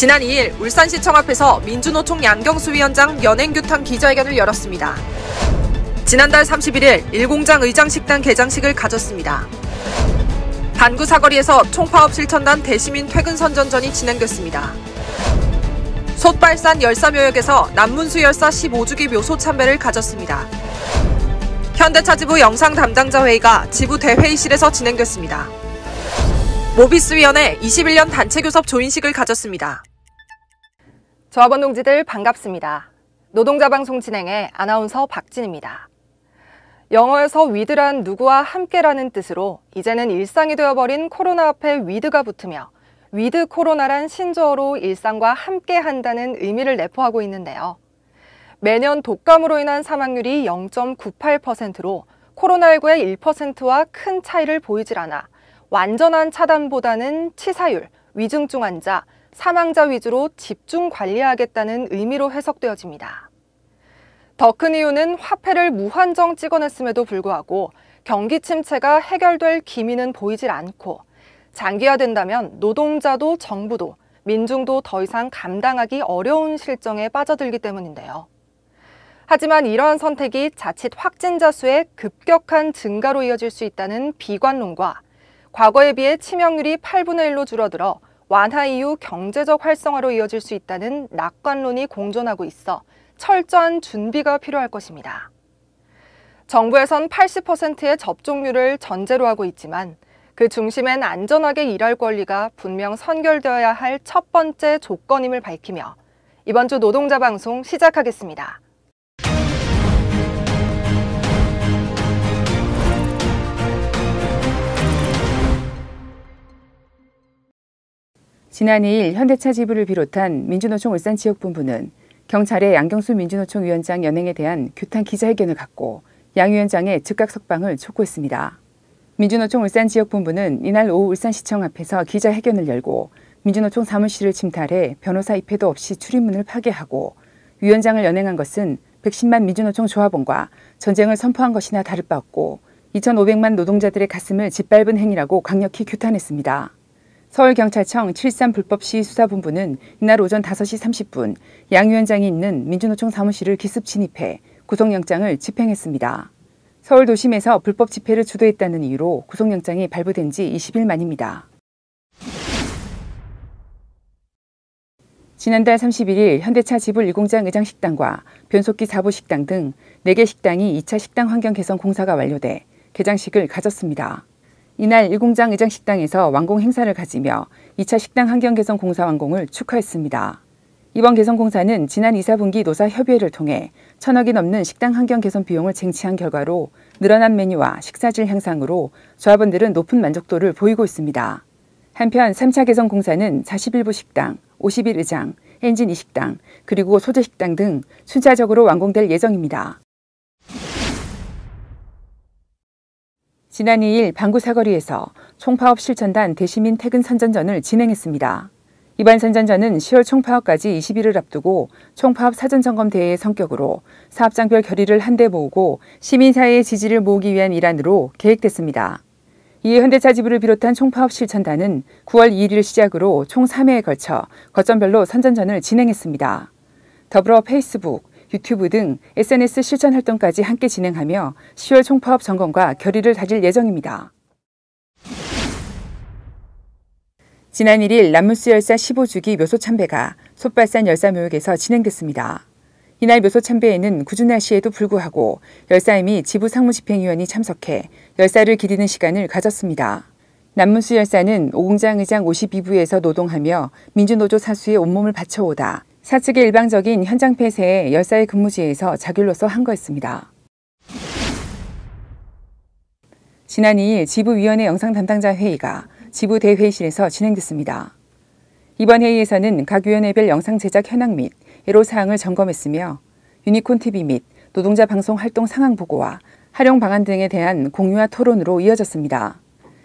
지난 2일 울산시청 앞에서 민주노총 양경수 위원장 연행규탄 기자회견을 열었습니다. 지난달 31일 일공장 의장식당 개장식을 가졌습니다. 반구 사거리에서 총파업 실천단 대시민 퇴근 선전전이 진행됐습니다. 솥발산 열사묘역에서 남문수 열사 15주기 묘소 참배를 가졌습니다. 현대차 지부 영상 담당자 회의가 지부 대회의실에서 진행됐습니다. 모비스위원회 21년 단체교섭 조인식을 가졌습니다. 조합원 동지들 반갑습니다. 노동자 방송 진행의 아나운서 박진입니다. 영어에서 위드란 누구와 함께라는 뜻으로 이제는 일상이 되어버린 코로나 앞에 위드가 붙으며 위드 코로나란 신조어로 일상과 함께한다는 의미를 내포하고 있는데요. 매년 독감으로 인한 사망률이 0.98%로 코로나19의 1%와 큰 차이를 보이질 않아 완전한 차단보다는 치사율, 위중증 환자, 사망자 위주로 집중 관리하겠다는 의미로 해석되어집니다. 더 큰 이유는 화폐를 무한정 찍어냈음에도 불구하고 경기 침체가 해결될 기미는 보이질 않고 장기화된다면 노동자도 정부도 민중도 더 이상 감당하기 어려운 실정에 빠져들기 때문인데요. 하지만 이러한 선택이 자칫 확진자 수의 급격한 증가로 이어질 수 있다는 비관론과 과거에 비해 치명률이 8분의 1로 줄어들어 완화 이후 경제적 활성화로 이어질 수 있다는 낙관론이 공존하고 있어 철저한 준비가 필요할 것입니다. 정부에선 80%의 접종률을 전제로 하고 있지만 그 중심엔 안전하게 일할 권리가 분명 선결되어야 할 첫 번째 조건임을 밝히며 이번 주 노동자 방송 시작하겠습니다. 지난 2일 현대차 지부를 비롯한 민주노총 울산 지역본부는 경찰의 양경수 민주노총 위원장 연행에 대한 규탄 기자회견을 갖고 양 위원장의 즉각 석방을 촉구했습니다. 민주노총 울산 지역본부는 이날 오후 울산시청 앞에서 기자회견을 열고 민주노총 사무실을 침탈해 변호사 입회도 없이 출입문을 파괴하고 위원장을 연행한 것은 110만 민주노총 조합원과 전쟁을 선포한 것이나 다를 바 없고 2,500만 노동자들의 가슴을 짓밟은 행위라고 강력히 규탄했습니다. 서울경찰청 7.3불법시위수사본부는 이날 오전 5시 30분 양 위원장이 있는 민주노총 사무실을 기습 침입해 구속영장을 집행했습니다. 서울도심에서 불법 집회를 주도했다는 이유로 구속영장이 발부된 지 20일 만입니다. 지난달 31일 현대차 지부 1공장 의장식당과 변속기 4부 식당 등 4개 식당이 2차 식당 환경 개선 공사가 완료돼 개장식을 가졌습니다. 이날 1공장 의장식당에서 완공 행사를 가지며 2차 식당 환경 개선 공사 완공을 축하했습니다. 이번 개선 공사는 지난 2, 4분기 노사협의회를 통해 1,000억이 넘는 식당 환경 개선 비용을 쟁취한 결과로 늘어난 메뉴와 식사질 향상으로 조합원들은 높은 만족도를 보이고 있습니다. 한편 3차 개선 공사는 41부 식당, 51의장, 엔진 2식당, 그리고 소재 식당 등 순차적으로 완공될 예정입니다. 지난 2일 반구 사거리에서 총파업 실천단 대시민 퇴근 선전전을 진행했습니다. 이번 선전전은 10월 총파업까지 20일을 앞두고 총파업 사전점검 대회의 성격으로 사업장별 결의를 한데 모으고 시민사회의 지지를 모으기 위한 일환으로 계획됐습니다. 이에 현대차 지부를 비롯한 총파업 실천단은 9월 2일을 시작으로 총 3회에 걸쳐 거점별로 선전전을 진행했습니다. 더불어 페이스북, 유튜브 등 SNS 실천 활동까지 함께 진행하며 10월 총파업 점검과 결의를 다질 예정입니다. 지난 1일 남문수 열사 15주기 묘소 참배가 솥발산 열사묘역에서 진행됐습니다. 이날 묘소 참배에는 궂은 날씨에도 불구하고 열사임이 지부 상무집행위원이 참석해 열사를 기리는 시간을 가졌습니다. 남문수 열사는 오공장 의장 52부에서 노동하며 민주노조 사수에 온몸을 바쳐오다 사측의 일방적인 현장 폐쇄에 열사의 근무지에서 자결로서 항거했습니다. 지난 2일 지부위원회 영상 담당자 회의가 지부 대회의실에서 진행됐습니다. 이번 회의에서는 각 위원회별 영상 제작 현황 및 애로사항을 점검했으며 유니콘TV 및 노동자 방송 활동 상황 보고와 활용 방안 등에 대한 공유와 토론으로 이어졌습니다.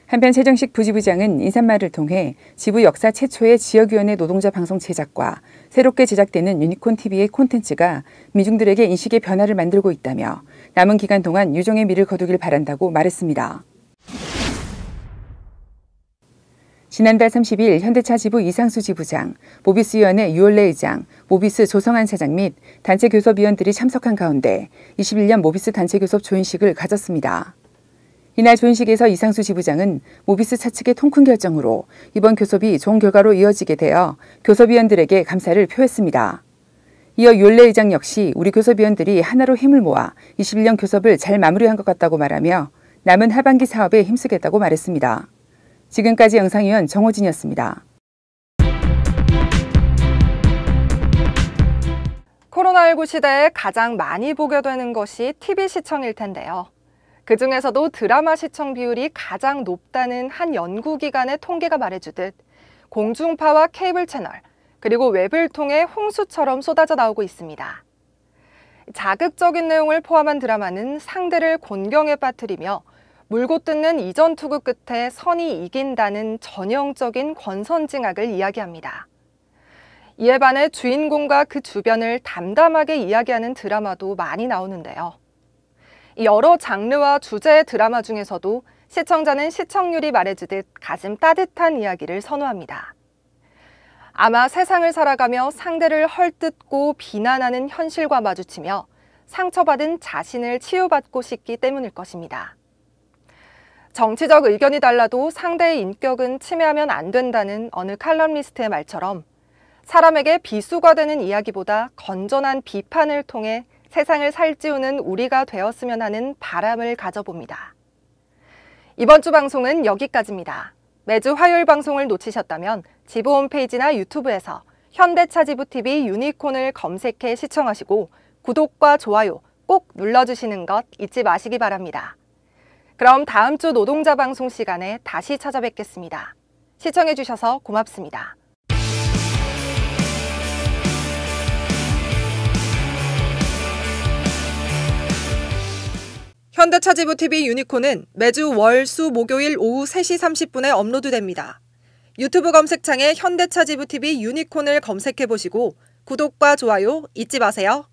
한편 최정식 부지부장은 인사말을 통해 지부 역사 최초의 지역위원회 노동자 방송 제작과 새롭게 제작되는 유니콘TV의 콘텐츠가 민중들에게 인식의 변화를 만들고 있다며 남은 기간 동안 유종의 미를 거두길 바란다고 말했습니다. 지난달 30일 현대차 지부 이상수 지부장, 모비스위원회 유올래 의장, 모비스 조성한 사장 및 단체 교섭위원들이 참석한 가운데 21년 모비스 단체 교섭 조인식을 가졌습니다. 이날 조인식에서 이상수 지부장은 모비스 차측의 통큰 결정으로 이번 교섭이 좋은 결과로 이어지게 되어 교섭위원들에게 감사를 표했습니다. 이어 유올래 의장 역시 우리 교섭위원들이 하나로 힘을 모아 21년 교섭을 잘 마무리한 것 같다고 말하며 남은 하반기 사업에 힘쓰겠다고 말했습니다. 지금까지 영상위원 정호진이었습니다. 코로나19 시대에 가장 많이 보게 되는 것이 TV 시청일 텐데요. 그중에서도 드라마 시청 비율이 가장 높다는 한 연구기관의 통계가 말해주듯 공중파와 케이블 채널, 그리고 웹을 통해 홍수처럼 쏟아져 나오고 있습니다. 자극적인 내용을 포함한 드라마는 상대를 곤경에 빠뜨리며 물고 뜯는 이전 투구 끝에 선이 이긴다는 전형적인 권선징악을 이야기합니다. 이에 반해 주인공과 그 주변을 담담하게 이야기하는 드라마도 많이 나오는데요. 여러 장르와 주제의 드라마 중에서도 시청자는 시청률이 말해주듯 가슴 따뜻한 이야기를 선호합니다. 아마 세상을 살아가며 상대를 헐뜯고 비난하는 현실과 마주치며 상처받은 자신을 치유받고 싶기 때문일 것입니다. 정치적 의견이 달라도 상대의 인격은 침해하면 안 된다는 어느 칼럼니스트의 말처럼 사람에게 비수가 되는 이야기보다 건전한 비판을 통해 세상을 살찌우는 우리가 되었으면 하는 바람을 가져봅니다. 이번 주 방송은 여기까지입니다. 매주 화요일 방송을 놓치셨다면 지부 홈페이지나 유튜브에서 현대차 지부TV 유니콘을 검색해 시청하시고 구독과 좋아요 꼭 눌러주시는 것 잊지 마시기 바랍니다. 그럼 다음 주 노동자 방송 시간에 다시 찾아뵙겠습니다. 시청해주셔서 고맙습니다. 현대차 지부TV 유니콘은 매주 월, 수, 목요일 오후 3시 30분에 업로드됩니다. 유튜브 검색창에 현대차 지부TV 유니콘을 검색해보시고 구독과 좋아요 잊지 마세요.